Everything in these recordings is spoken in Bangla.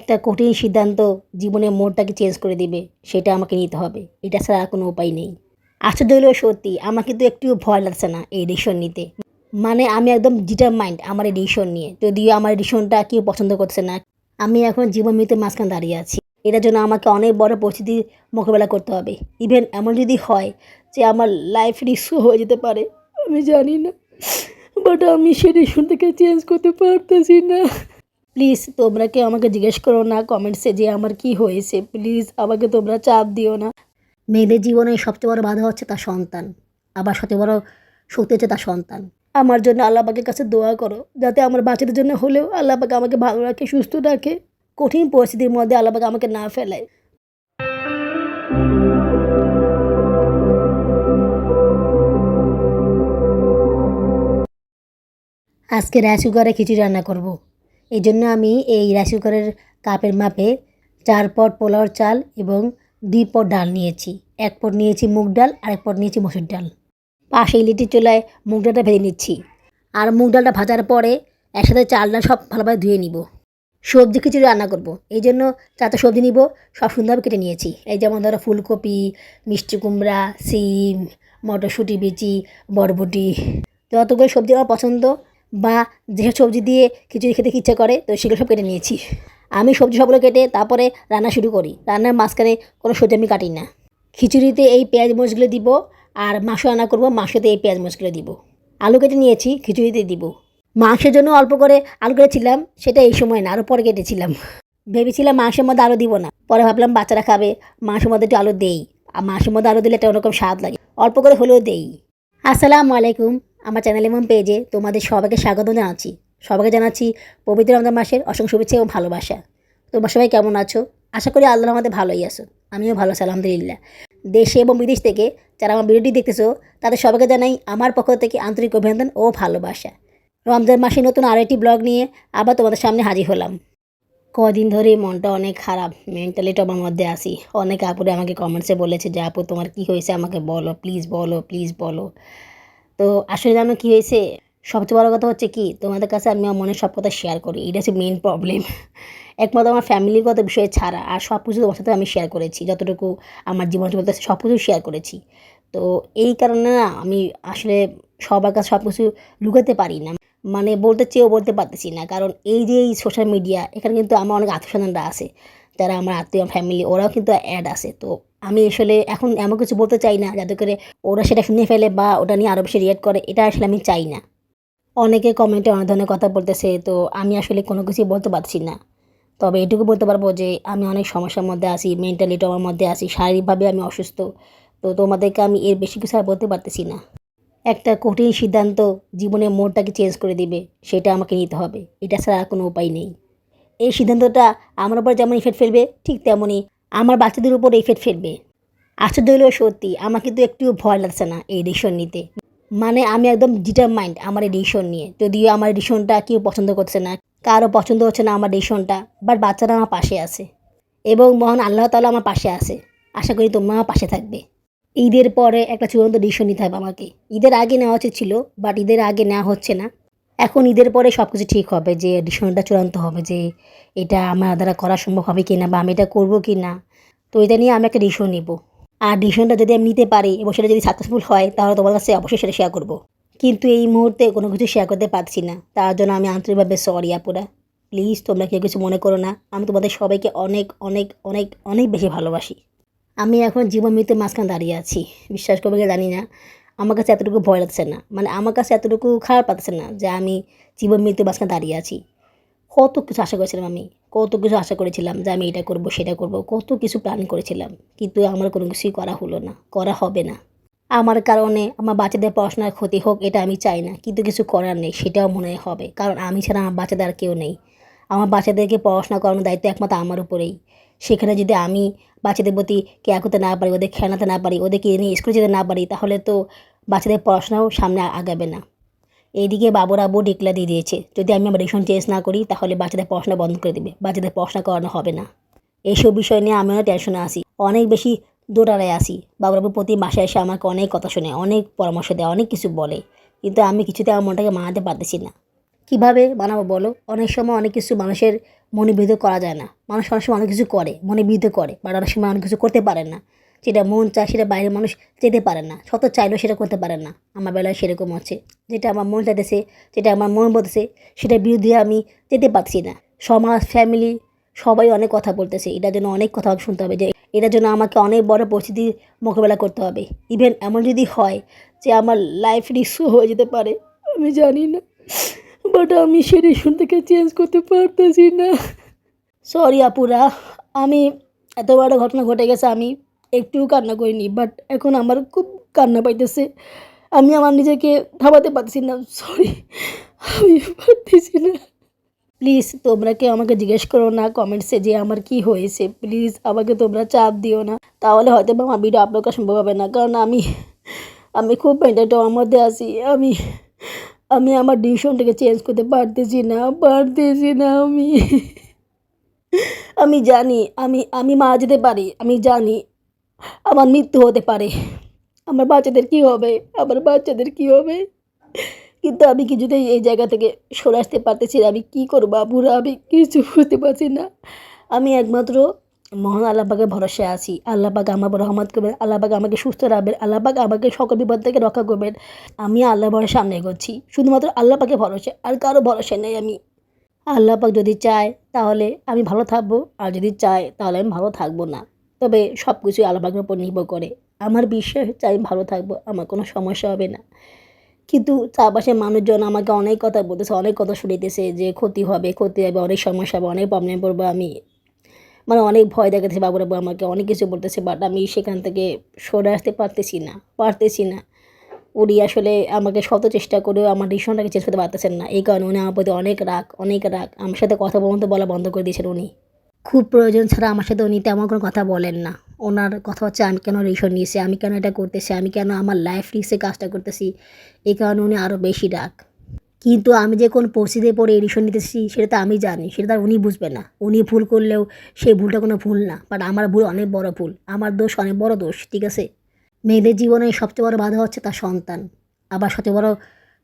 একটা কঠিন সিদ্ধান্ত জীবনের মোড়টাকে চেঞ্জ করে দিবে, সেটা আমাকে নিতে হবে। এটা ছাড়া আর কোনো উপায় নেই। আশ্চর্য হলেও সত্যি, আমার কিন্তু একটুও ভয় লাগছে না এই ডিসিশন নিতে। মানে আমি একদম ডিটারমাইন্ড আমার এই ডিসিশন নিয়ে। যদিও আমার এই ডিসিশনটা কেউ পছন্দ করছে না। আমি এখন জীবন মৃত্যুর মাঝখানে দাঁড়িয়ে আছি। এটার জন্য আমাকে অনেক বড় পরিস্থিতির মোকাবেলা করতে হবে। ইভেন এমন যদি হয় যে আমার লাইফ রিস্কও হয়ে যেতে পারে, আমি জানি না, বাট আমি সেই ডিসিশনটাকে চেঞ্জ করতে পারতেছি না। প্লিজ তোমরা কেউ আমাকে জিজ্ঞেস করো না কমেন্টসে যে আমার কি হয়েছে। প্লিজ আমাকে তোমরা চাপ দিও না। মেয়েদের জীবনে সবচেয়ে বড় বাধা হচ্ছে তার সন্তান, আবার সবচেয়ে বড় শক্তি হচ্ছে তার সন্তান। আমার জন্য আল্লাহ পাকের কাছে দোয়া করো, যাতে আমার বাচ্চাদের জন্য হলেও আল্লাহ পাক আমাকে ভালো রাখে, সুস্থ রাখে, কঠিন পরিস্থিতির মধ্যে আল্লাহ পাক আমাকে না ফেলায়। আজকে রাইস কুকারে খিচুড়ি রান্না করব। এই জন্য আমি এই রাইস কুকারের কাপের মাপে 4 পট পোলাওর চাল এবং 2 পট ডাল নিয়েছি। 1 পট নিয়েছি মুগ ডাল আর 1 পট নিয়েছি মসুর ডাল। পাশে ইলেকট্রিক চুলায় মুগ ডালটা ভেজে নিচ্ছি। আর মুগ ডালটা ভাজার পরে একসাথে চাল ডাল সব ভালোভাবে ধুয়ে নিব। সবজি খিচুড়ি রান্না করব, এই জন্য 4টা সবজি নিব, সব সুন্দরভাবে কেটে নিয়েছি। এই যেমন ধরো ফুলকপি, মিষ্টি কুমড়া, সিম, মটরশুঁটি বিচি, বরবটি, যতগুলো সবজি আমার পছন্দ বা যেসব সবজি দিয়ে খিচুড়ি খেতে ইচ্ছা করে তো সেগুলো সব কেটে নিয়েছি। আমি সবজি সবগুলো কেটে তারপরে রান্না শুরু করি। রান্নার মাঝখানে কোনো সবজি আমি কাটি না। খিচুড়িতে এই পেঁয়াজ মরিচগুলো দিব, আর মাংস রান্না করব, মাংসতে এই পেঁয়াজ মরিচগুলো দিব। আলু কেটে নিয়েছি, খিচুড়িতে দিব। মাংসের জন্য অল্প করে আলু কেটেছিলাম, সেটা এই সময় না, আরও পরে কেটেছিলাম। ভেবেছিলাম মাংসের মধ্যে আলু দিব না, পরে ভাবলাম বাচ্চারা খাবে, মাংসের মধ্যে একটু আলু দেই। আর মাংসের মধ্যে আলু দিলে একটা অন্যরকম স্বাদ লাগে, অল্প করে হলেও দেই। আসসালামু আলাইকুম, আমার চ্যানেল এবং পেজে তোমাদের সবাইকে স্বাগত জানাচ্ছি। সবাইকে জানাচ্ছি পবিত্র রমজান মাসের অসংখ্য শুভেচ্ছা এবং ভালোবাসা। তোমরা সবাই কেমন আছো? আশা করি আল্লাহর রহমতে ভালোই আছো। আমিও ভালো আছি আলহামদুলিল্লাহ। দেশে এবং বিদেশ থেকে যারা আমার ভিডিওটি দেখতেছো তাদের সবাইকে জানাই আমার পক্ষ থেকে আন্তরিক অভিনন্দন ও ভালোবাসা। রমজান মাসে নতুন আরেকটি ব্লগ নিয়ে আবার তোমাদের সামনে হাজির হলাম। কদিন ধরে মনটা অনেক খারাপ, মেন্টালি টবার মধ্যে আসি। অনেক আপুরে আমাকে কমেন্টসে বলেছে যে আপু তোমার কী হয়েছে, আমাকে বলো প্লিজ, বলো প্লিজ বলো। তো আসলে জানো কী হয়েছে, সবচেয়ে বড় কথা হচ্ছে কি, তোমাদের কাছে আমি আমার মনের সব কথা শেয়ার করি, এটা হচ্ছে মেন প্রবলেম। একমাত্র আমার ফ্যামিলিগত বিষয়ে ছাড়া আর সব কিছু তোমার সাথে আমি শেয়ার করেছি, যতটুকু আমার জীবন চলতেছে সব কিছু শেয়ার করেছি। তো এই কারণে না আমি আসলে সবার কাছে সব কিছু লুকাতে পারি না, মানে বলতে চেয়েও বলতে পারতেছি না। কারণ এই যে এই সোশ্যাল মিডিয়া, এখানে কিন্তু আমার অনেক আত্মীয়স্বজনরা আছে, যারা আমার আত্মীয় ফ্যামিলি, ওরাও কিন্তু অ্যাড আছে। তো আমি আসলে এখন এমন কিছু বলতে চাই না যাতে করে ওরা সেটা শুনে ফেলে বা ওটা নিয়ে আরও বেশি রিয়েক্ট করে, এটা আসলে আমি চাই না। অনেকে কমেন্টে অনেক ধরনের কথা বলতেছে, তো আমি আসলে কোনো কিছুই বলতে পারছি না। তবে এটুকু বলতে পারবো যে আমি অনেক সমস্যার মধ্যে আছি, মেন্টালি ট্রমার মধ্যে আছি, শারীরিকভাবে আমি অসুস্থ। তো তোমাদেরকে আমি এর বেশি কিছু আর বলতে পারতেছি না। একটা কঠিন সিদ্ধান্ত জীবনের মোড়টাকে চেঞ্জ করে দিবে, সেটা আমাকে নিতে হবে। এটা ছাড়া আর কোনো উপায় নেই। এই সিদ্ধান্তটা আমার উপর যেমন ইফেক্ট ফেলবে, ঠিক তেমনই আমার বাচ্চাদের উপর ইফেক্ট ফেলবে। আশ্চর্য হলেও সত্যি, আমার কিন্তু একটুও ভয় লাগছে না এই ডিসিশন নিতে। মানে আমি একদম ডিটারমাইন্ড আমার এই ডিসিশন নিয়ে। যদিও আমার ডিসিশনটা কেউ পছন্দ করছে না, কারো পছন্দ হচ্ছে না আমার ডিসিশনটা, বাট বাচ্চারা আমার পাশে আছে এবং মহান আল্লাহ তাআলা আমার পাশে আছে। আশা করি তোমরা আমার পাশে থাকবে। ঈদের পরে একটা চূড়ান্ত ডিসিশন নিতে হবে আমাকে। ঈদের আগে নেওয়া উচিত ছিল, বাট ঈদের আগে নেওয়া হচ্ছে না। এখন ঈদের পরে সব কিছু ঠিক হবে, যে ডিসিশনটা চূড়ান্ত হবে যে এটা আমার দ্বারা করা সম্ভব হবে কি না, বা আমি এটা করবো কি না। তো এটা নিয়ে আমি একটা ডিসিশন নিব। আর ডিসিশনটা যদি আমি নিতে পারি এবং সেটা যদি সাকসেসফুল হয়, তাহলে তোমার কাছে অবশ্যই সেটা শেয়ার করব। কিন্তু এই মুহূর্তে কোনো কিছু শেয়ার করতে পারছি না, তার জন্য আমি আন্তরিকভাবে সরি আপুরা। প্লিজ তোমরা কেউ কিছু মনে করো না, আমি তোমাদের সবাইকে অনেক অনেক অনেক অনেক বেশি ভালোবাসি। আমি এখন জীবন মৃত্যুর মাঝখানে দাঁড়িয়ে আছি। বিশ্বাস করবে কি জানি না, আমার কাছে এতটুকু ভয় লাগছে না, মানে আমার কাছে এতটুকু খারাপ লাগছে না যে আমি জীবন মৃত্যুর মাঝখানে দাঁড়িয়ে আছি। কত কিছু আশা করেছিলাম আমি, কত কিছু আশা করেছিলাম যে আমি এটা করব সেটা করব, কত কিছু প্ল্যান করেছিলাম, কিন্তু আমার কোনো কিছুই করা হলো না, করা হবে না। আমার কারণে আমার বাচ্চাদের পড়াশোনার ক্ষতি হোক, এটা আমি চাই না, কিন্তু কিছু করার নেই, সেটাও মনে হবে। কারণ আমি ছাড়া আমার বাচ্চাদের আর কেউ নেই। আমার বাচ্চাদেরকে পড়াশোনা করানোর দায়িত্ব একমাত্র আমার উপরেই। সেখানে যদি আমি বাচ্চাদের প্রতি কেয়ার করতে না পারি, ওদের খেলাতে না পারি, ওদেরকে নিয়ে স্কুলে যেতে না পারি, তাহলে তো বাচ্চাদের পড়াশোনাও সামনে আগাবে না। এইদিকে বাবুর আব্বু ডিক্লেয়ার দিয়ে দিয়েছে, যদি আমি আমার ডিসিশন চেঞ্জ না করি তাহলে বাচ্চাদের পড়াশোনা বন্ধ করে দেবে, বাচ্চাদের পড়াশোনা করানো হবে না। এইসব বিষয় নিয়ে আমিও টেনশনে আসি, অনেক বেশি দোটানায় আসি। বাবুর আব্বু প্রতি মাসে এসে আমাকে অনেক কথা শোনে, অনেক পরামর্শ দেয়, অনেক কিছু বলে, কিন্তু আমি কিছুতে আমার মনটাকে মানাতে পারতেছি না। কীভাবে বানাবো বলো? অনেক সময় অনেক কিছু মানুষের মনে বিরুদ্ধে করা যায় না। মানুষ অনেক সময় অনেক কিছু করে, মনের বিরুদ্ধে করে, বাট অনেক সময় অনেক কিছু করতে পারে না। যেটা মন চায় সেটা বাইরের মানুষ যেতে পারে না, শত চাইলেও সেটা করতে পারে না। আমার বেলায় সেরকম হচ্ছে, যেটা আমার মন চাইতেছে, যেটা আমার মন বলতেছে, সেটার বিরুদ্ধে আমি যেতে পারছি না। সমাজ, ফ্যামিলি সবাই অনেক কথা বলতেছে, এটার জন্য অনেক কথা শুনতে হবে, যে এটার জন্য আমাকে অনেক বড় পরিস্থিতির মোকাবেলা করতে হবে। ইভেন এমন যদি হয় যে আমার লাইফ রিস্কও হয়ে যেতে পারে, আমি জানি না, বাট আমি সে ডিসিশন থেকে চেঞ্জ করতে পারতেছি না। সরি আপুরা, আমি এত বড় ঘটনা ঘটে গেছে, আমি একটুও কান্না করিনি, বাট এখন আমার খুব কান্না পাইতেছে। আমি আমার নিজেকে থামাতে পারতেছি না। সরি, আমি পারতেছি না। প্লিজ তোমরা কেউ আমাকে জিজ্ঞেস করো না কমেন্টসে যে আমার কি হয়েছে। প্লিজ আমাকে তোমরা চাপ দিও না, তাহলে হয়তো বা আমার ভিডিও আপলোড করা সম্ভব হবে না। কারণ আমি আমি খুব মেন্টাল ট্রমার মধ্যে আছি। আমি আমি আমার ডিসিশনটাকে চেঞ্জ করতে পারতেছি না আমি। আমি জানি আমি মারা যেতে পারি, আমি জানি আমার মৃত্যু হতে পারে, আমার বাচ্চাদের কী হবে, কিন্তু আমি কিছুতেই এই জায়গা থেকে সরে আসতে পারতেছি না। আমি কী করবো আপুরা, আমি কিছু বুঝতে পারছি না। আমি একমাত্র মহান আল্লাহ পাকের ভরসায় আছি। আল্লাহ পাক আমার উপর রহমত করবেন, আল্লাহ পাক আমাকে সুস্থ রাখবেন, আল্লাহ পাক আমাকে সকল বিপদ থেকে রক্ষা করবেন। আমি আল্লাহর ভরসায় সামনে এগোচ্ছি, শুধুমাত্র আল্লাহ পাকের ভরসায়, আর কারো ভরসায় নেই আমি। আল্লাহ পাক যদি চায় তাহলে আমি ভালো থাকবো, আর যদি চায় তাহলে আমি ভালো থাকবো না। তবে সব কিছুই আল্লাহ পাকের উপর নির্ভর করে। আমার বিশ্বাস হচ্ছে আমি ভালো থাকবো, আমার কোনো সমস্যা হবে না। কিন্তু চারপাশের মানুষজন আমাকে অনেক কথা বলতেছে, অনেক কথা শুনাইতেছে যে ক্ষতি হবে, অনেক সমস্যা হবে, অনেক প্রবলেমে পড়বো আমি। মানে অনেক ভয় দেখাতেছে, বাবুরাবু আমাকে অনেক কিছু বলতেছে, বাট আমি সেখান থেকে সরে আসতে পারতেছি না। উনি আসলে আমাকে শত চেষ্টা করেও আমার ডিসিশনটাকে চেঞ্জ করতে পারতেছেন না। এই কারণে উনি আমার প্রতি অনেক রাগ। আমার সাথে কথা পর্যন্ত বলা বন্ধ করে দিয়েছেন উনি। খুব প্রয়োজন ছাড়া আমার সাথে উনি তেমন কোনো কথা বলেন না। ওনার কথা হচ্ছে আমি কেন ডিসিশন নিয়েছি, আমি কেন এটা করতেছি, আমি কেন আমার লাইফ রিস্কে কাজটা করতেছি। এই কারণে উনি আরও বেশি রাগ। কিন্তু আমি যে কোন পরিস্থিতিতে পড়ে এই ডিসিশন নিতেছি সেটা তো আমি জানি, সেটা তো আর উনি বুঝবে না। উনি ভুল করলেও সেই ভুলটা কোনো ভুল না, বাট আমার ভুল অনেক বড় ভুল, আমার দোষ অনেক বড় দোষ, ঠিক আছে? মেয়েদের জীবনে সবচেয়ে বড় বাধা হচ্ছে তার সন্তান, আবার সবচেয়ে বড়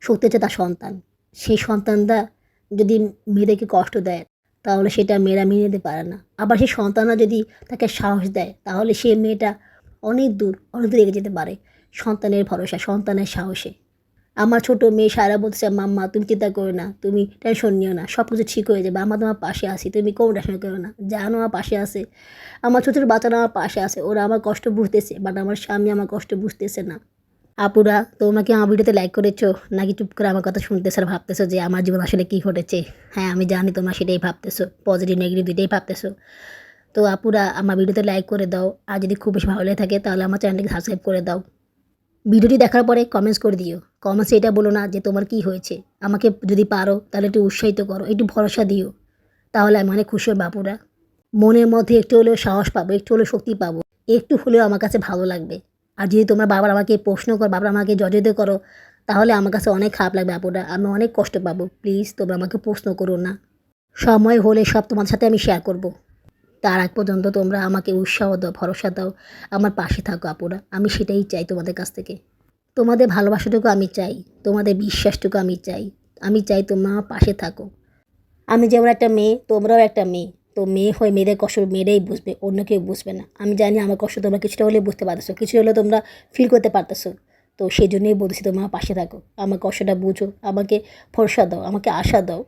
শক্তি হচ্ছে তার সন্তান। সেই সন্তানটা যদি মেয়েদেরকে কষ্ট দেয় তাহলে সেটা মেয়েরা মেনে নিতে পারে না। আবার সেই সন্তানরা যদি তাকে সাহস দেয় তাহলে সে মেয়েটা অনেক দূর এগিয়ে যেতে পারে, সন্তানের ভরসা, সন্তানের সাহসে। আমার ছোট মেয়ে সায়রা বলতেছে, মাম্মা তুমি চিন্তা করো না, তুমি টেনশন নিও না, সব কিছু ঠিক হয়ে যাবে, আমরা তোমার পাশে আছি, তুমি কোনো টেনশন করো না। জানো আমার পাশে আছে, আমার ছোটো ছোটো বাচ্চারা আমার পাশে আছে, ওরা আমার কষ্ট বুঝতেছে, বাট আমার স্বামী আমার কষ্ট বুঝতেছে না। আপুরা, তোমরা কি আমার ভিডিওতে লাইক করেছো, নাকি চুপ করে আমার কথা শুনতেছো আর ভাবতেছো যে আমার জীবন আসলে কী ঘটেছে? হ্যাঁ, আমি জানি তোমরা সেটাই ভাবতেছো, পজিটিভ নেগেটিভ দুইটাই ভাবতেছো। তো আপুরা, আমার ভিডিওতে লাইক করে দাও, আর যদি খুব বেশি ভালো লেগে থাকে তাহলে আমার চ্যানেলটিকে সাবস্ক্রাইব করে দাও। ভিডিওটি দেখার পরে কমেন্টস করে দিও। কমেন্টসে এটা বলো না যে তোমার কি হয়েছে, আমাকে যদি পারো তাহলে একটু উৎসাহিত করো, একটু ভরসা দিও, তাহলে আমি অনেক খুশি হই বাপুরা। মনের মধ্যে একটু হলেও সাহস পাবো, একটু হলেও শক্তি পাবো, একটু হলেও আমার কাছে ভালো লাগবে। আর যদি তোমরা বারবার আমাকে প্রশ্ন করো, বারবার আমাকে জর্জরিত করো, তাহলে আমার কাছে অনেক খারাপ লাগবে আপুরা, আমি অনেক কষ্ট পাবো। প্লিজ তোমরা আমাকে প্রশ্ন করো না, সময় হলে সব তোমার সাথে আমি শেয়ার করব। তার আগ পর্যন্ত তোমরা আমাকে উৎসাহ দাও, ভরসা দাও, আমার পাশে থাকো আপুরা, আমি সেটাই চাই তোমাদের কাছ থেকে। তোমাদের ভালোবাসাটুকু আমি চাই, তোমাদের বিশ্বাসটুকু আমি চাই। আমি চাই তোমরা আমার পাশে থাকো। আমি যেমন একটা মেয়ে, তোমরাও একটা মেয়ে, তো মেয়ে হয়ে মেয়েদের কষ্ট মেয়েরাই বুঝবে, অন্য কেউ বুঝবে না। আমি জানি আমার কষ্ট তোমরা কিছুটা হলেও বুঝতে পারতেছো, কিছু হলেও তোমরা ফিল করতে পারতেছো। তো সেই জন্যই বলছি তোমরা আমার পাশে থাকো, আমার কষ্টটা বুঝো, আমাকে ভরসা দাও, আমাকে আশা দাও।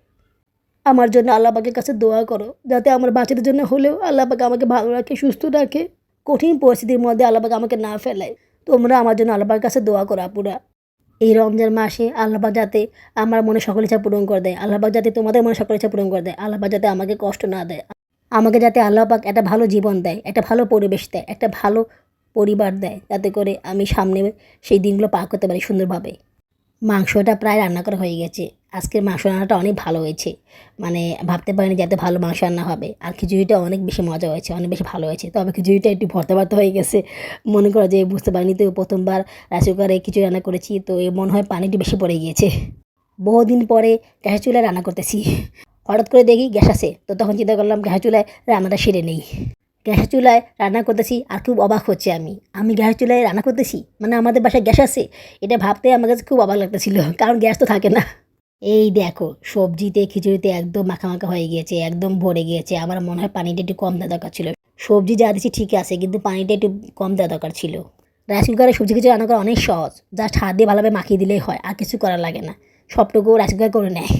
আমার জন্য আল্লাহ পাকের কাছে দোয়া করো, যাতে আমার বাচ্চাদের জন্য হলেও আল্লাহ পাক আমাকে ভালো রাখে, সুস্থ রাখে, কঠিন পরিস্থিতির মধ্যে আল্লাহ পাক আমাকে না ফেলায়। তোমরা আমার জন্য আল্লাহ পাকের কাছে দোয়া করো আপুরা। এই রমজান মাসে আল্লাহ পাক যাতে আমার মনে সকল ইচ্ছা পূরণ করে দেয়, আল্লাহ পাক যাতে তোমাদের মনে সকল ইচ্ছা পূরণ করে দেয়, আল্লাহ পাক যাতে আমাকে কষ্ট না দেয়, আমাকে যাতে আল্লাহ পাক একটা ভালো জীবন দেয়, একটা ভালো পরিবেশ দেয়, একটা ভালো পরিবার দেয়, যাতে করে আমি সামনে সেই দিনগুলো পার করতে পারি সুন্দরভাবে। মাংসটা প্রায় রান্না করা হয়ে গেছে। আজকের মাংস রান্নাটা অনেক ভালো হয়েছে, মানে ভাবতে পারিনি যে এত ভালো মাংস রান্না হবে। আর খিচুড়িটা অনেক বেশি মজা হয়েছে, অনেক বেশি ভালো হয়েছে। তবে খিচুড়িটা একটু ভর্তা হয়ে গেছে, মনে করো যে বুঝতে পারিনি, তো প্রথমবার রাইস কুকারে খিচুড়ি রান্না করেছি, তো এ মনে হয় পানি একটু বেশি পড়ে গিয়েছে। বহুদিন পরে গ্যাসের চুলায় রান্না করতেছি, হঠাৎ করে দেখি গ্যাস আছে, তো তখন চিন্তা করলাম গ্যাসের চুলায় রান্নাটা সেরে নেই। গ্যাসের চুলায় রান্না করতেছি আর খুব অবাক হচ্ছে আমি গ্যাসের চুলায় রান্না করতেছি, মানে আমাদের বাসায় গ্যাস আছে, এটা ভাবতে আমার কাছে খুব অবাক লাগতেছিল, কারণ গ্যাস তো থাকে না। এই দেখো সবজিতে খিচুড়িতে একদম মাখা মাখা হয়ে গিয়েছে, একদম ভরে গিয়েছে। আমার মনে হয় পানিটা একটু কম দেওয়া দরকার ছিল। সবজি যা দিচ্ছি ঠিক আছে, কিন্তু পানিটা একটু কম দেওয়া দরকার ছিল। রাইস কুকারে সবজি কিছু রান্না করা অনেক সহজ, জাস্ট হাত দিয়ে ভালোভাবে মাখিয়ে দিলেই হয়, আর কিছু করা লাগে না। সবটুকু রাইস কুকার করে নেয়।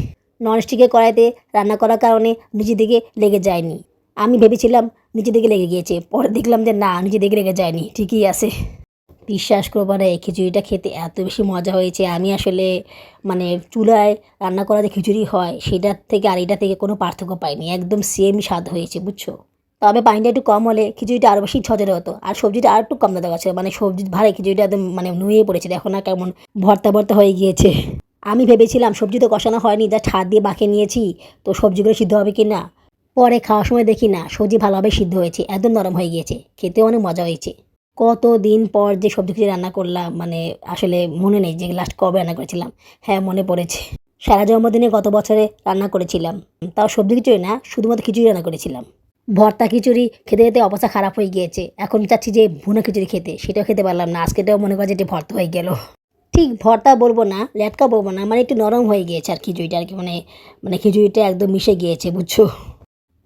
ননস্টিকের কড়াইতে রান্না করার কারণে নিচের দিকে লেগে যায়নি। আমি ভেবেছিলাম নিচের দিকে লেগে গিয়েছে, পরে দেখলাম যে না, নিচের দিকে লেগে যায়নি, ঠিকই আছে। বিশ্বাস করবো না, এই খিচুড়িটা খেতে এত বেশি মজা হয়েছে। আমি আসলে মানে চুলায় রান্না করা যে খিচুড়ি হয় সেটার থেকে আর এটা থেকে কোনো পার্থক্য পাইনি, একদম সেম স্বাদ হয়েছে, বুঝছো। তবে পানিটা একটু কম হলে খিচুড়িটা আরও বেশি ঝরঝরে হতো, আর সবজিটা আর একটু কম দেওয়া আছে, মানে সবজির ভারে খিচুড়িটা একদম মানে নুয়ে পড়েছে, দেখো না কেমন ভর্তা ভর্তা হয়ে গিয়েছে। আমি ভেবেছিলাম সবজি তো কষানো হয়নি, যা ছাদ দিয়ে মাখিয়ে নিয়েছি, তো সবজিগুলো সিদ্ধ হবে কি না। পরে খাওয়ার সময় দেখি না, সবজি ভালোভাবে সিদ্ধ হয়েছে, একদম নরম হয়ে গিয়েছে, খেতেও অনেক মজা হয়েছে। কতদিন পর যে সবজি খিচুড়ি রান্না করলাম, মানে আসলে মনে নেই যে লাস্ট কবে রান্না করেছিলাম। হ্যাঁ, মনে পড়েছে, সারা জন্মদিনে গত বছরে রান্না করেছিলাম। তাও সবজি খিচুড়ি না, শুধুমাত্র খিচুড়ি রান্না করেছিলাম। ভর্তা খিচুড়ি খেতে খেতে অবস্থা খারাপ হয়ে গিয়েছে, এখন চাচ্ছি যে ভুনা খিচুড়ি খেতে, সেটাও খেতে পারলাম না। আজকেটাও মনে করি যে এটি ভর্তা হয়ে গেল। ঠিক ভর্তা বলবো না, লেটকা বলবো না, মানে একটু নরম হয়ে গিয়েছে আর খিচুড়িটা আর কি, মানে মানে খিচুড়িটা একদম মিশে গিয়েছে, বুঝছো।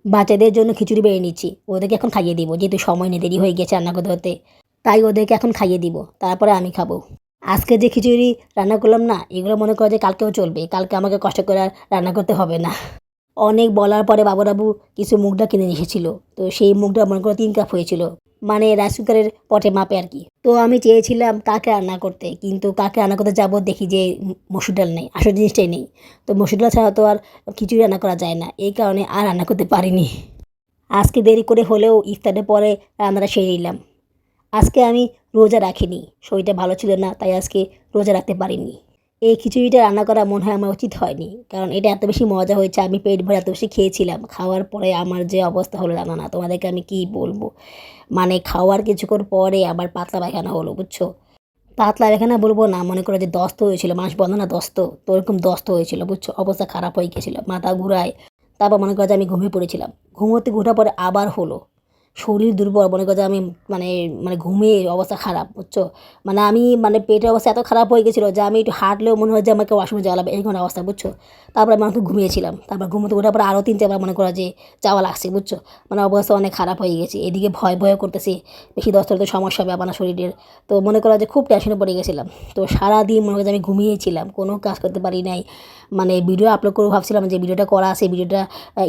বাচ্চাদের জন্য খিচুড়ি বেড়ে নিচ্ছি, ওদেরকে এখন খাইয়ে দিব, যেহেতু সময় নেই, দেরি হয়ে গেছে রান্না করতে হতে। তাই ওদেরকে এখন খাইয়ে দিব, তারপরে আমি খাবো। আজকে যে খিচুড়ি রান্না করলাম না, এগুলো মনে করো যে কালকেও চলবে, কালকে আমাকে কষ্ট করে আর রান্না করতে হবে না। অনেক বলার পরে বাবুরাবু কিছু মুগ ডাল কিনে নিয়ে এসেছিল, তো সেই মুগ ডাল মনে করো 3 কাপ হয়েছিল, মানে রাইস কুকারের পটে মাপে আর কি। তো আমি চেয়েছিলাম কাকে রান্না করতে, কিন্তু কাকে রান্না করতে যাবো, দেখি যে মসুর ডাল নেই, আসল জিনিসটাই নেই। তো মসুর ডাল ছাড়া তো আর খিচুড়ি রান্না করা যায় না, এই কারণে আর রান্না করতে পারিনি। আজকে দেরি করে হলেও ইফতারের পরে রান্নাটা সেরে নিলাম। আজকে আমি রোজা রাখিনি, শরীরটা ভালো ছিল না, তাই আজকে রোজা রাখতে পারিনি। এই খিচুড়িটা রান্না করা মনে হয় আমার উচিত হয়নি, কারণ এটা এত বেশি মজা হয়েছে, আমি পেট ভরে এত বেশি খেয়েছিলাম। খাওয়ার পরে আমার যে অবস্থা হলো জানো না, তোমাদেরকে আমি কী বলবো। মানে খাওয়ার কিছুক্ষণ পরে আবার পাতলা পায়খানা হলো, বুঝছো। পাতলা পায়খানা বলবো না, মনে করো যে দস্ত হয়েছিল, মানুষ বলে না দস্ত, তো ওরকম দস্ত হয়েছিল, বুঝছো। অবস্থা খারাপ হয়ে গেছিলো, মাথা ঘুরায়। তারপর মনে করো যে আমি ঘুমিয়ে পড়েছিলাম। ঘুমোতে ঘোটার পরে আবার হলো। শরীর দুর্বল, মনে করো যে আমি মানে মানে ঘুমিয়ে অবস্থা খারাপ, বুঝছো। মানে আমি মানে পেটের অবস্থা এত খারাপ হয়ে গেছিলো যে আমি একটু হাঁটলেও মনে হয় যে আমাকে ওয়াশরুমে যাওয়া লাগবে, এরকম অবস্থা, বুঝছো। তারপরে আমি আমাকে ঘুমিয়েছিলাম, তারপর ঘুমোতে ওঠার পরে আরও 3-4বার মনে করো যে যাওয়া লাগছে, বুঝছো। মানে অবস্থা অনেক খারাপ হয়ে গেছে, এদিকে ভয় ভয় করতেছি, বেশি দস্ত হলে তো সমস্যা হবে আমার শরীরের। তো মনে করো যে খুব টেনশনে পড়ে গেছিলাম। তো সারাদিন মনে করো যে আমি ঘুমিয়েছিলাম, কোনো কাজ করতে পারি নাই। মানে ভিডিও আপলোড করবো ভাবছিলাম, যে ভিডিওটা করা আছে, ভিডিওটা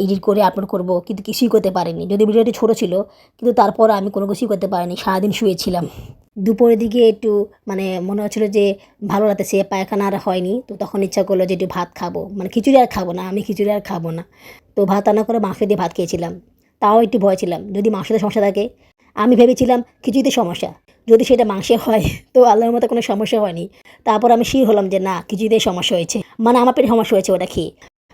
এডিট করে আপলোড করবো, কিন্তু কিছুই করতে পারিনি। যদি ভিডিওটি ছোটো ছিল, কিন্তু তারপর আমি কোনো কিছুই করতে পারিনি, সারাদিন শুয়েছিলাম। দুপুরের দিকে একটু মানে মনে হচ্ছিলো যে ভালো লাগতেছে, পায়খানা আর হয়নি, তো তখন ইচ্ছা করলো যে একটু ভাত খাবো, মানে খিচুড়ি আর খাবো না, আমি খিচুড়ি আর খাবো না। তো ভাত রান্না করে মাংস দিয়ে ভাত খেয়েছিলাম। তাও একটু ভয় ছিলাম, যদি মাংসতে সমস্যা থাকে। আমি ভেবেছিলাম খিচুড়িতে সমস্যা, যদি সেটা মাংসে হয় তো আল্লাহর মতো কোনো সমস্যা হয়নি। তারপর আমি শিওর হলাম যে না, খিচুড়িতে সমস্যা হয়েছে, মানে আমার পেটে সমস্যা হয়েছে ওটা খেয়ে।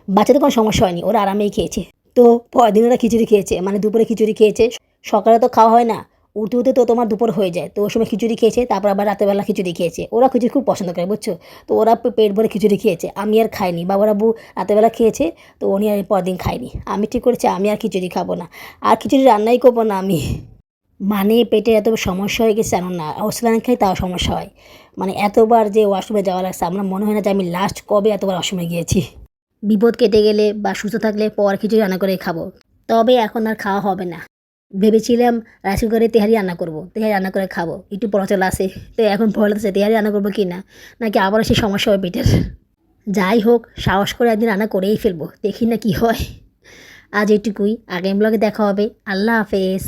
বাচ্চাদের কোনো সমস্যা হয়নি, ওরা আরামেই খেয়েছে। তো পরের দিন ওরা খিচুড়ি খেয়েছে, মানে দুপুরে খিচুড়ি খেয়েছে। সকালে তো খাওয়া হয় না, উঠতে উঠতে তো তোমার দুপুর হয়ে যায়, তো ওই সময় খিচুড়ি খেয়েছে, তারপর আবার রাতেরবেলা খিচুড়ি খেয়েছে। ওরা খিচুড়ি খুব পছন্দ করে, বুঝছো। তো ওরা পেট ভরে খিচুড়ি খেয়েছে, আমি আর খাইনি। বাবু রাতেরবেলা খেয়েছে, তো উনি আর পরের দিন খাইনি। আমি ঠিক করেছি আমি আর খিচুড়ি খাবো না, আর খিচুড়ি রান্নাই করবো না আমি। মানে পেটে এত সমস্যা হয়ে গেছে জানো না, ওষুধ খাই তাও সমস্যা হয়। মানে এতবার যে ওয়াশরুমে যাওয়া লাগছে, আমার মনে হয় না যে আমি লাস্ট কবে এতবার ওয়াশরুমে গিয়েছি। বিপদ কেটে গেলে বা সুস্থ থাকলে পর খিচুড়ি রান্না করে খাবো, তবে এখন আর খাওয়া হবে না। ভেবেছিলাম রাইস কুকারে তেহারি রান্না করবো, তেহারি রান্না করে খাবো, একটু পরচলা আছে। তো এখন ভয় লাগছে তেহারি রান্না করবো কি না, নাকি আবারও সেই সমস্যা হবে পেটের। যাই হোক, সাহস করে একদিন রান্না করেই ফেলবো, দেখি না কি হয়। আজ এটুকুই, আগামী ব্লগে দেখা হবে। আল্লাহ হাফেজ।